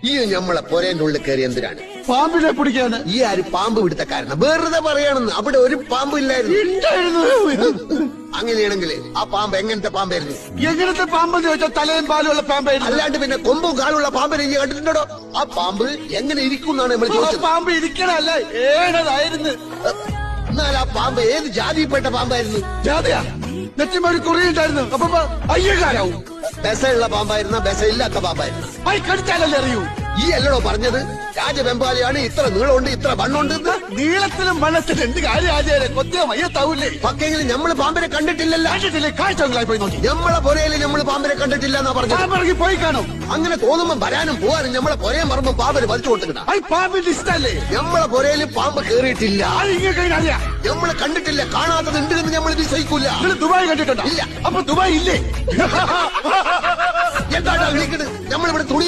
ഈ നമ്മളെ പൊരേന്റെ ഉള്ളിൽ കയറി എന്തിനാണ്? പാമ്പിനെ പിടിക്കാണ്. ഈ ആര് പാമ്പ് പിടുത്തക്കാരനാ? വെറുതെ പറയാണെന്ന്. അവിടെ ഒരു പാമ്പ് ഇല്ലായിരുന്നു. അങ്ങനെയാണെങ്കിൽ ആ പാമ്പ് എങ്ങനത്തെ പാമ്പായിരുന്നു? എങ്ങനത്തെ പാമ്പെന്ന് ചോദിച്ചാൽ തലയും പാലും ഉള്ള പാമ്പായിരുന്നു. അല്ലാണ്ട് പിന്നെ കൊമ്പും കാലുള്ള പാമ്പിനെ നീ കണ്ടിട്ടുണ്ടോ? ആ പാമ്പ് എങ്ങനെ ഇരിക്കുന്നാണ് നമ്മൾ ചോദിച്ചത്. പാമ്പ് ഇരിക്കണല്ല, ഏഴതായിരുന്നു. എന്നാൽ ആ പാമ്പ് ഏത് ജാതിയിൽപ്പെട്ട പാമ്പായിരുന്നു? ജാതിയാ? നെറ്റിമൊരു കുറിയുണ്ടായിരുന്നു. അപ്പൊ അയ്യക്കാരാവും. ബെസയുള്ള പാമ്പായിരുന്ന ബെസയില്ലാത്ത പാമ്പായിരുന്നു? അയ് കടിച്ചാലല്ലേ അറിയൂ. ഈ അല്ലടോ പറഞ്ഞത് രാജവെമ്പാലിയാണ് ഇത്ര നീളമുണ്ട് ഇത്ര വണ്ണുണ്ട്. നീളത്തിലും വണ്ണത്തിലും എന്ത് കാര്യം ആചാര്യ കൊത്തിയ മയ്യത്താവൂലേ? പക്കെങ്കിലും നമ്മള് പാമ്പിനെ കണ്ടിട്ടില്ലല്ലോ. കണ്ടിട്ടില്ലേ? കാഴ്ചകളായി പോയി നോക്കി. നമ്മളെ പൊരയില് നമ്മള് പാമ്പിനെ കണ്ടിട്ടില്ല എന്നാ പറഞ്ഞത്. പോയി കാണും. അങ്ങനെ തോന്നുമ്പോ വരാനും പോവാനും നമ്മളെ പൊരയും പറമ്പോ പാമ്പിന് വലിച്ചു കൊടുത്തിട്ടാ. പാമ്പിന്റെ ഇഷ്ടല്ലേ? നമ്മളെ പൊരയില് പാമ്പ് കേറിയിട്ടില്ല. അറിയാം. നമ്മള് കണ്ടിട്ടില്ല. കാണാത്തത് ഉണ്ട് എന്ന് നമ്മൾ വിശ്വസിക്കൂല. ദുബായ് കണ്ടിട്ടുണ്ടോ? ഇല്ല. അപ്പൊ ദുബായ് ഇല്ലേ? എന്താണ് വിളിക്കുന്നത്? നമ്മളിവിടെ തുണി